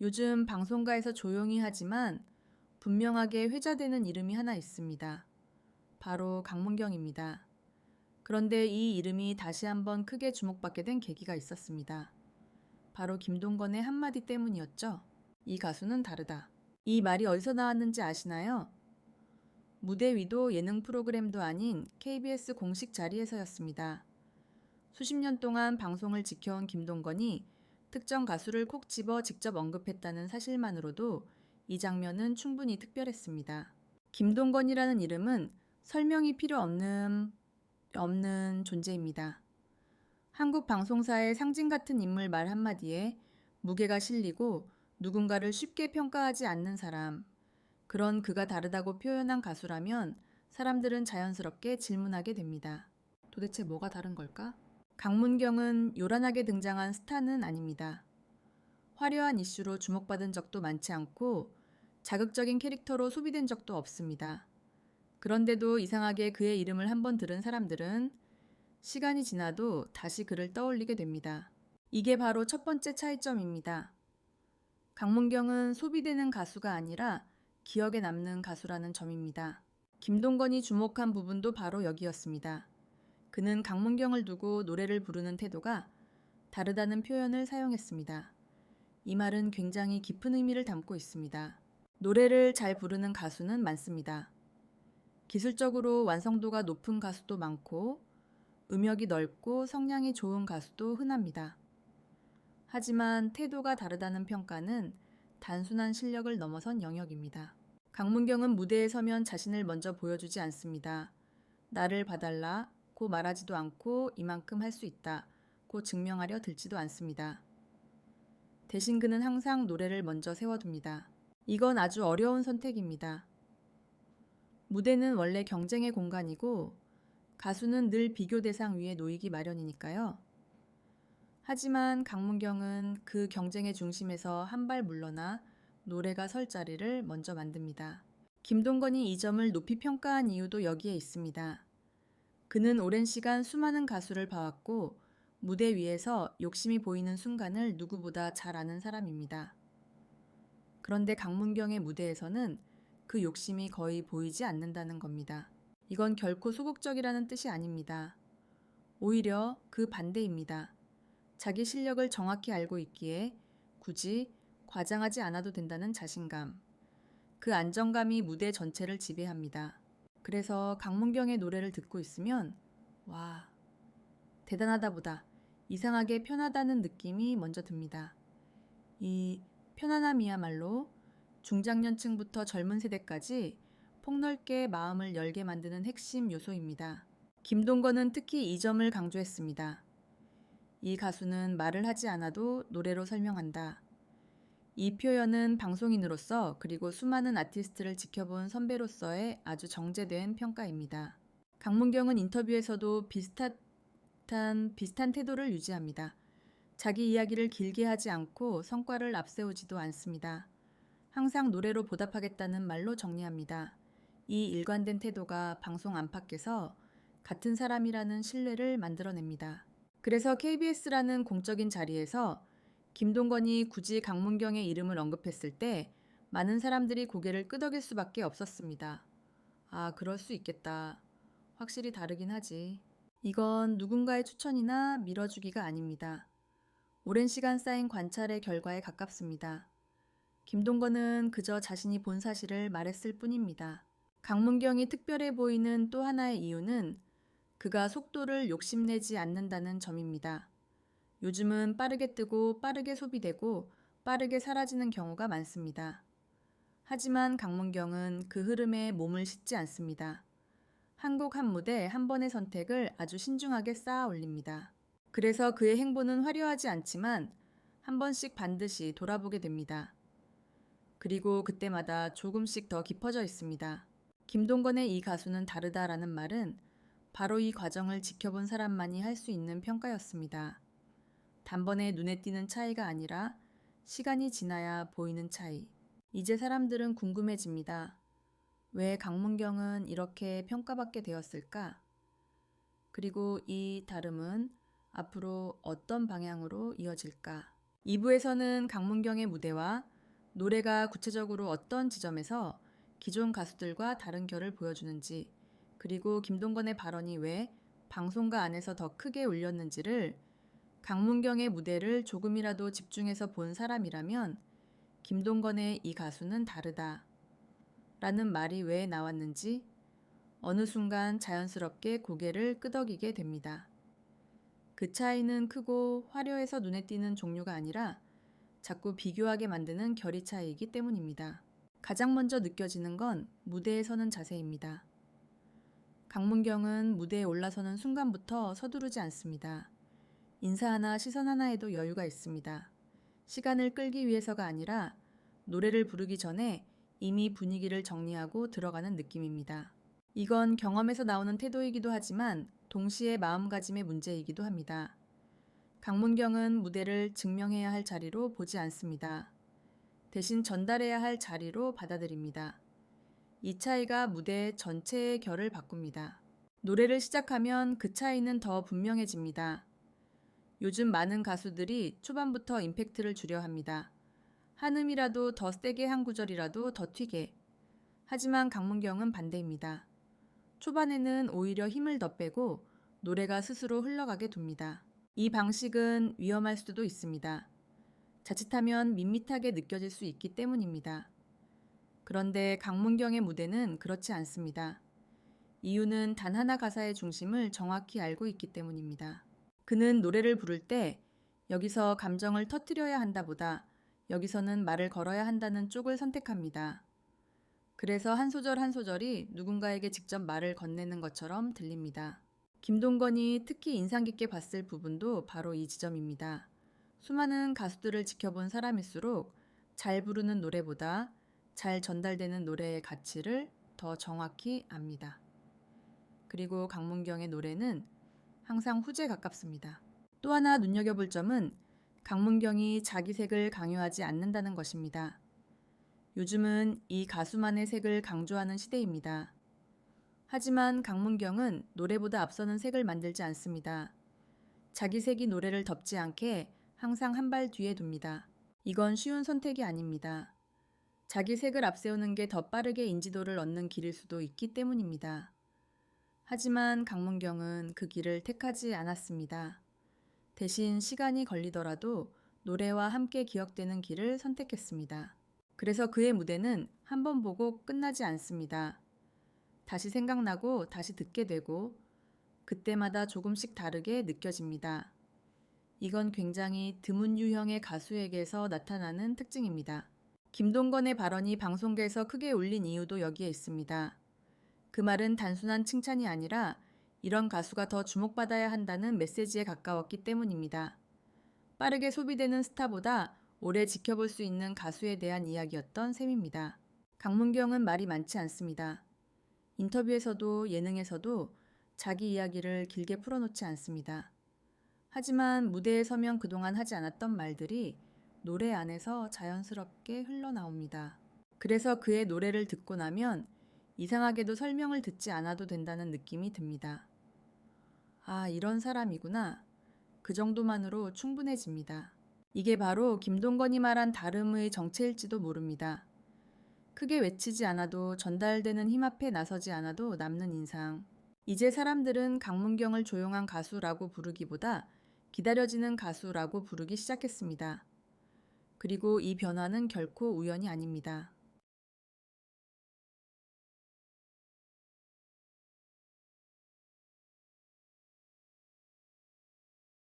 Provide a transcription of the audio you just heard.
요즘 방송가에서 조용히 하지만 분명하게 회자되는 이름이 하나 있습니다. 바로 강문경입니다. 그런데 이 이름이 다시 한번 크게 주목받게 된 계기가 있었습니다. 바로 김동건의 한마디 때문이었죠. 이 가수는 다르다. 이 말이 어디서 나왔는지 아시나요? 무대 위도 예능 프로그램도 아닌 KBS 공식 자리에서였습니다. 수십 년 동안 방송을 지켜온 김동건이 특정 가수를 콕 집어 직접 언급했다는 사실만으로도 이 장면은 충분히 특별했습니다. 김동건이라는 이름은 설명이 필요 없는 존재입니다. 한국 방송사의 상징 같은 인물 말 한마디에 무게가 실리고 누군가를 쉽게 평가하지 않는 사람, 그런 그가 다르다고 표현한 가수라면 사람들은 자연스럽게 질문하게 됩니다. 도대체 뭐가 다른 걸까? 강문경은 요란하게 등장한 스타는 아닙니다. 화려한 이슈로 주목받은 적도 많지 않고 자극적인 캐릭터로 소비된 적도 없습니다. 그런데도 이상하게 그의 이름을 한번 들은 사람들은 시간이 지나도 다시 그를 떠올리게 됩니다. 이게 바로 첫 번째 차이점입니다. 강문경은 소비되는 가수가 아니라 기억에 남는 가수라는 점입니다. 김동건이 주목한 부분도 바로 여기였습니다. 그는 강문경을 두고 노래를 부르는 태도가 다르다는 표현을 사용했습니다. 이 말은 굉장히 깊은 의미를 담고 있습니다. 노래를 잘 부르는 가수는 많습니다. 기술적으로 완성도가 높은 가수도 많고 음역이 넓고 성량이 좋은 가수도 흔합니다. 하지만 태도가 다르다는 평가는 단순한 실력을 넘어선 영역입니다. 강문경은 무대에 서면 자신을 먼저 보여주지 않습니다. 나를 봐달라 고 말하지도 않고 이만큼 할 수 있다 고 증명하려 들지도 않습니다. 대신 그는 항상 노래를 먼저 세워둡니다. 이건 아주 어려운 선택입니다. 무대는 원래 경쟁의 공간이고 가수는 늘 비교 대상 위에 놓이기 마련이니까요. 하지만 강문경은 그 경쟁의 중심에서 한 발 물러나 노래가 설 자리를 먼저 만듭니다. 김동건이 이 점을 높이 평가한 이유도 여기에 있습니다. 그는 오랜 시간 수많은 가수를 봐왔고 무대 위에서 욕심이 보이는 순간을 누구보다 잘 아는 사람입니다. 그런데 강문경의 무대에서는 그 욕심이 거의 보이지 않는다는 겁니다. 이건 결코 소극적이라는 뜻이 아닙니다. 오히려 그 반대입니다. 자기 실력을 정확히 알고 있기에 굳이 과장하지 않아도 된다는 자신감. 그 안정감이 무대 전체를 지배합니다. 그래서 강문경의 노래를 듣고 있으면 와, 대단하다 보다 이상하게 편하다는 느낌이 먼저 듭니다. 이 편안함이야말로 중장년층부터 젊은 세대까지 폭넓게 마음을 열게 만드는 핵심 요소입니다. 김동건은 특히 이 점을 강조했습니다. 이 가수는 말을 하지 않아도 노래로 설명한다. 이 표현은 방송인으로서 그리고 수많은 아티스트를 지켜본 선배로서의 아주 정제된 평가입니다. 강문경은 인터뷰에서도 비슷한 태도를 유지합니다. 자기 이야기를 길게 하지 않고 성과를 앞세우지도 않습니다. 항상 노래로 보답하겠다는 말로 정리합니다. 이 일관된 태도가 방송 안팎에서 같은 사람이라는 신뢰를 만들어냅니다. 그래서 KBS라는 공적인 자리에서 김동건이 굳이 강문경의 이름을 언급했을 때 많은 사람들이 고개를 끄덕일 수밖에 없었습니다. 아, 그럴 수 있겠다. 확실히 다르긴 하지. 이건 누군가의 추천이나 밀어주기가 아닙니다. 오랜 시간 쌓인 관찰의 결과에 가깝습니다. 김동건은 그저 자신이 본 사실을 말했을 뿐입니다. 강문경이 특별해 보이는 또 하나의 이유는 그가 속도를 욕심내지 않는다는 점입니다. 요즘은 빠르게 뜨고 빠르게 소비되고 빠르게 사라지는 경우가 많습니다. 하지만 강문경은 그 흐름에 몸을 싣지 않습니다. 한 곡 한 무대 한 번의 선택을 아주 신중하게 쌓아 올립니다. 그래서 그의 행보는 화려하지 않지만 한 번씩 반드시 돌아보게 됩니다. 그리고 그때마다 조금씩 더 깊어져 있습니다. 김동건의 이 가수는 다르다라는 말은 바로 이 과정을 지켜본 사람만이 할 수 있는 평가였습니다. 단번에 눈에 띄는 차이가 아니라 시간이 지나야 보이는 차이. 이제 사람들은 궁금해집니다. 왜 강문경은 이렇게 평가받게 되었을까? 그리고 이 다름은 앞으로 어떤 방향으로 이어질까? 2부에서는 강문경의 무대와 노래가 구체적으로 어떤 지점에서 기존 가수들과 다른 결을 보여주는지, 그리고 김동건의 발언이 왜 방송가 안에서 더 크게 울렸는지를 강문경의 무대를 조금이라도 집중해서 본 사람이라면 김동건의 이 가수는 다르다 라는 말이 왜 나왔는지 어느 순간 자연스럽게 고개를 끄덕이게 됩니다. 그 차이는 크고 화려해서 눈에 띄는 종류가 아니라 자꾸 비교하게 만드는 결의 차이이기 때문입니다. 가장 먼저 느껴지는 건 무대에 서는 자세입니다. 강문경은 무대에 올라서는 순간부터 서두르지 않습니다. 인사 하나 시선 하나에도 여유가 있습니다. 시간을 끌기 위해서가 아니라 노래를 부르기 전에 이미 분위기를 정리하고 들어가는 느낌입니다. 이건 경험에서 나오는 태도이기도 하지만 동시에 마음가짐의 문제이기도 합니다. 강문경은 무대를 증명해야 할 자리로 보지 않습니다. 대신 전달해야 할 자리로 받아들입니다. 이 차이가 무대 전체의 결을 바꿉니다. 노래를 시작하면 그 차이는 더 분명해집니다. 요즘 많은 가수들이 초반부터 임팩트를 주려 합니다. 한 음이라도 더 세게 한 구절이라도 더 튀게. 하지만 강문경은 반대입니다. 초반에는 오히려 힘을 더 빼고 노래가 스스로 흘러가게 둡니다. 이 방식은 위험할 수도 있습니다. 자칫하면 밋밋하게 느껴질 수 있기 때문입니다. 그런데 강문경의 무대는 그렇지 않습니다. 이유는 단 하나 가사의 중심을 정확히 알고 있기 때문입니다. 그는 노래를 부를 때 여기서 감정을 터뜨려야 한다보다 여기서는 말을 걸어야 한다는 쪽을 선택합니다. 그래서 한 소절 한 소절이 누군가에게 직접 말을 건네는 것처럼 들립니다. 김동건이 특히 인상 깊게 봤을 부분도 바로 이 지점입니다. 수많은 가수들을 지켜본 사람일수록 잘 부르는 노래보다 잘 전달되는 노래의 가치를 더 정확히 압니다. 그리고 강문경의 노래는 항상 후제에 가깝습니다. 또 하나 눈여겨볼 점은 강문경이 자기 색을 강요하지 않는다는 것입니다. 요즘은 이 가수만의 색을 강조하는 시대입니다. 하지만 강문경은 노래보다 앞서는 색을 만들지 않습니다. 자기 색이 노래를 덮지 않게 항상 한 발 뒤에 둡니다. 이건 쉬운 선택이 아닙니다. 자기 색을 앞세우는 게 더 빠르게 인지도를 얻는 길일 수도 있기 때문입니다. 하지만 강문경은 그 길을 택하지 않았습니다. 대신 시간이 걸리더라도 노래와 함께 기억되는 길을 선택했습니다. 그래서 그의 무대는 한 번 보고 끝나지 않습니다. 다시 생각나고 다시 듣게 되고 그때마다 조금씩 다르게 느껴집니다. 이건 굉장히 드문 유형의 가수에게서 나타나는 특징입니다. 김동건의 발언이 방송계에서 크게 울린 이유도 여기에 있습니다. 그 말은 단순한 칭찬이 아니라 이런 가수가 더 주목받아야 한다는 메시지에 가까웠기 때문입니다. 빠르게 소비되는 스타보다 오래 지켜볼 수 있는 가수에 대한 이야기였던 셈입니다. 강문경은 말이 많지 않습니다. 인터뷰에서도 예능에서도 자기 이야기를 길게 풀어놓지 않습니다. 하지만 무대에 서면 그동안 하지 않았던 말들이 노래 안에서 자연스럽게 흘러나옵니다. 그래서 그의 노래를 듣고 나면 이상하게도 설명을 듣지 않아도 된다는 느낌이 듭니다. 아, 이런 사람이구나. 그 정도만으로 충분해집니다. 이게 바로 김동건이 말한 다름의 정체일지도 모릅니다. 크게 외치지 않아도 전달되는 힘 앞에 나서지 않아도 남는 인상. 이제 사람들은 강문경을 조용한 가수라고 부르기보다 기다려지는 가수라고 부르기 시작했습니다. 그리고 이 변화는 결코 우연이 아닙니다.